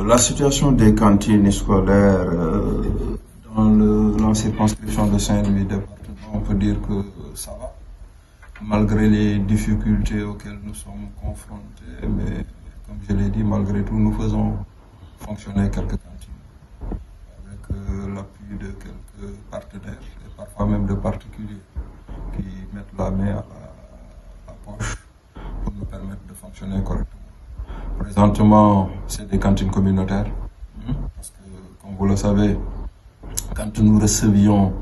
La situation des cantines scolaires dans la circonscription de Saint-Louis département, on peut dire que ça va, malgré les difficultés auxquelles nous sommes confrontés, mais comme je l'ai dit, malgré tout, nous faisons fonctionner quelques cantines avec l'appui de quelques partenaires et parfois même de particuliers qui mettent la main à la poche pour nous permettre de fonctionner correctement. Présentement, c'est des cantines communautaires, parce que, comme vous le savez, quand nous recevions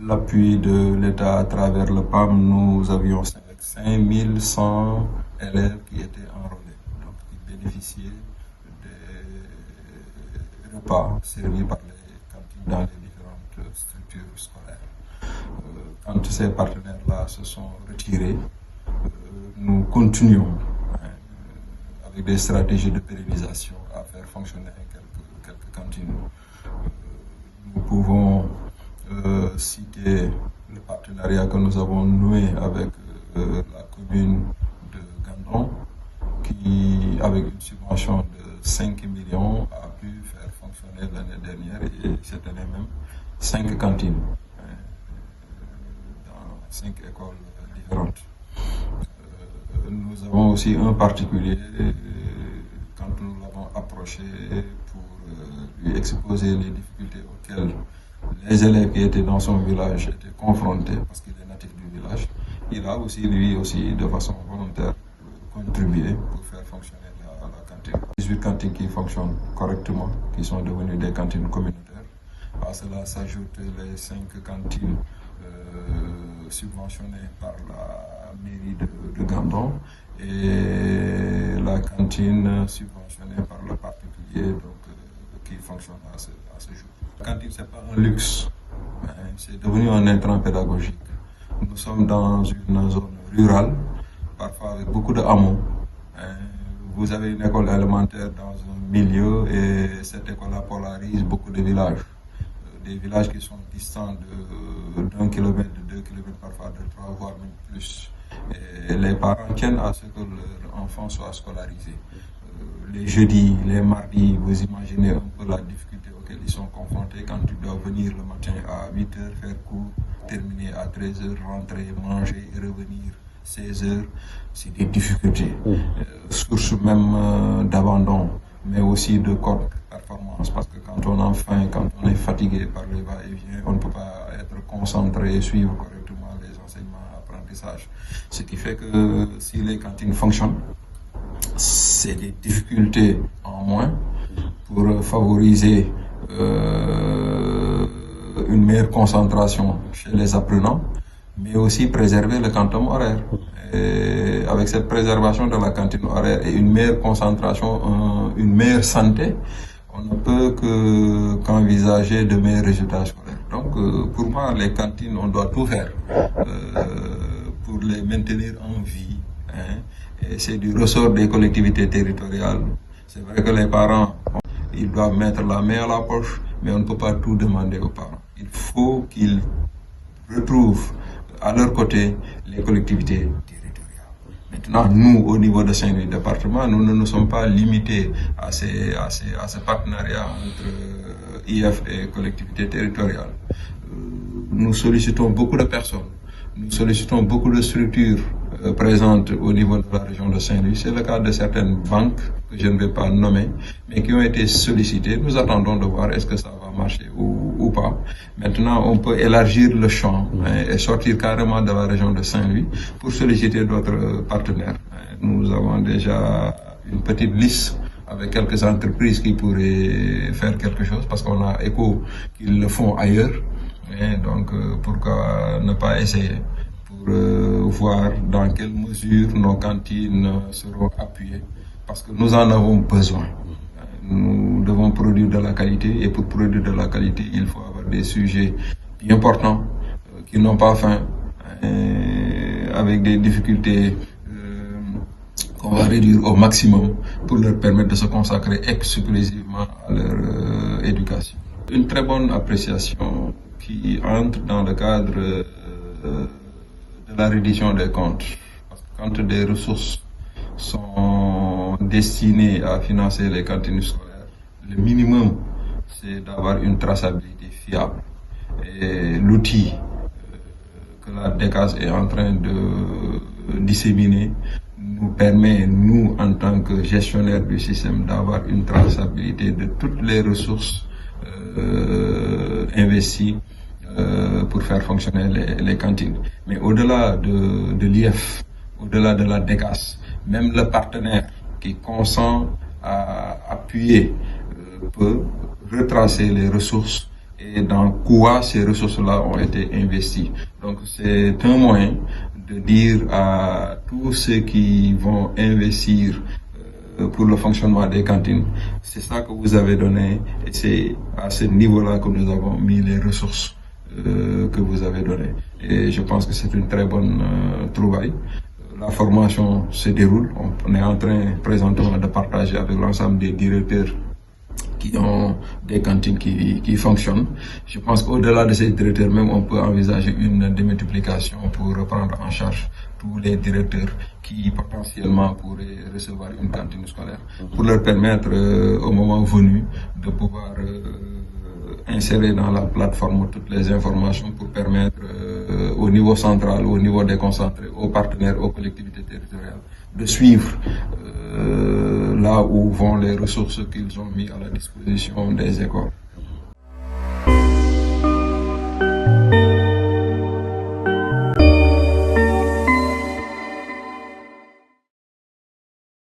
l'appui de l'État à travers le PAM, nous avions 5100 élèves qui étaient enrôlés, donc qui bénéficiaient des repas servis par les cantines dans les différentes structures scolaires. Quand ces partenaires-là se sont retirés, nous continuons avec des stratégies de pérennisation à faire fonctionner quelques cantines. Nous pouvons citer le partenariat que nous avons noué avec la commune de Gandon, qui, avec une subvention de 5 millions, a pu faire fonctionner l'année dernière et cette année même 5 cantines dans 5 écoles différentes. Nous avons aussi un particulier, quand nous l'avons approché pour lui exposer les difficultés auxquelles les élèves qui étaient dans son village étaient confrontés, parce qu'il est natif du village, il a aussi, lui aussi, de façon volontaire, contribué pour faire fonctionner la cantine. 18 cantines qui fonctionnent correctement, qui sont devenues des cantines communautaires. À cela s'ajoutent les 5 cantines subventionnées par la mairie de Gandon et la cantine subventionnée par le particulier, donc, qui fonctionne à ce jour. La cantine, ce n'est pas un luxe, c'est devenu un intrant pédagogique. Nous sommes dans une zone rurale, parfois avec beaucoup de hameaux. Vous avez une école élémentaire dans un milieu et cette école-là polarise beaucoup de villages. Des villages qui sont distants d'1 kilomètre, de 2 kilomètres, parfois de 3, voire même plus. Et les parents tiennent à ce que leur enfant soit scolarisé. Les jeudis, les mardis, vous imaginez un peu la difficulté auxquelles ils sont confrontés quand ils doivent venir le matin à 8h, faire cours, terminer à 13h, rentrer, manger et revenir 16h. C'est des difficultés. Source même d'abandon, mais aussi de performance, parce que quand on a faim, quand on est fatigué par les va-et-vient, on ne peut pas être concentré et suivre correctement les enseignements, apprentissages. Ce qui fait que si les cantines fonctionnent, c'est des difficultés en moins pour favoriser une meilleure concentration chez les apprenants, mais aussi préserver le quantum horaire. Et avec cette préservation de la cantine horaire et une meilleure concentration, une meilleure santé, on ne peut qu'envisager de meilleurs résultats scolaires. Donc, pour moi, les cantines, on doit tout faire pour les maintenir en vie. Et c'est du ressort des collectivités territoriales. C'est vrai que les parents, ils doivent mettre la main à la poche, mais on ne peut pas tout demander aux parents. Il faut qu'ils retrouvent à leur côté les collectivités territoriales. Maintenant, nous, au niveau de Saint-Louis département, nous ne nous sommes pas limités à ce partenariat entre IF et collectivités territoriales. Nous sollicitons beaucoup de personnes, nous sollicitons beaucoup de structures présentes au niveau de la région de Saint-Louis. C'est le cas de certaines banques que je ne vais pas nommer, mais qui ont été sollicitées. Nous attendons de voir est-ce que ça va marcher ou pas. Maintenant, on peut élargir le champ et sortir carrément de la région de Saint-Louis pour solliciter d'autres partenaires. Nous avons déjà une petite liste avec quelques entreprises qui pourraient faire quelque chose parce qu'on a écho qu'ils le font ailleurs. Et donc, pourquoi ne pas essayer pour voir dans quelle mesure nos cantines seront appuyées, parce que nous en avons besoin. Nous devons produire de la qualité, et pour produire de la qualité, il faut avoir des sujets bien portants, qui n'ont pas faim, avec des difficultés qu'on va réduire au maximum pour leur permettre de se consacrer exclusivement à leur éducation. Une très bonne appréciation qui entre dans le cadre de la reddition des comptes. Parce que quand des ressources sont destinées à financer les cantines scolaires, le minimum, c'est d'avoir une traçabilité fiable. Et l'outil que la DECAS est en train de disséminer nous permet, nous, en tant que gestionnaires du système, d'avoir une traçabilité de toutes les ressources investies pour faire fonctionner les cantines. Mais au-delà de l'IF, au-delà de la DECAS, même le partenaire qui consent à appuyer peut retracer les ressources et dans quoi ces ressources-là ont été investies. Donc c'est un moyen de dire à tous ceux qui vont investir pour le fonctionnement des cantines, c'est ça que vous avez donné et c'est à ce niveau-là que nous avons mis les ressources que vous avez données. Et je pense que c'est une très bonne trouvaille. La formation se déroule. On est en train présentement de partager avec l'ensemble des directeurs qui ont des cantines qui fonctionnent. Je pense qu'au-delà de ces directeurs même, on peut envisager une démultiplication pour reprendre en charge tous les directeurs qui potentiellement pourraient recevoir une cantine scolaire, pour leur permettre au moment venu de pouvoir insérer dans la plateforme toutes les informations pour permettre au niveau central, au niveau déconcentré, aux partenaires, aux collectivités territoriales de suivre là où vont les ressources qu'ils ont mis à la disposition des écoles.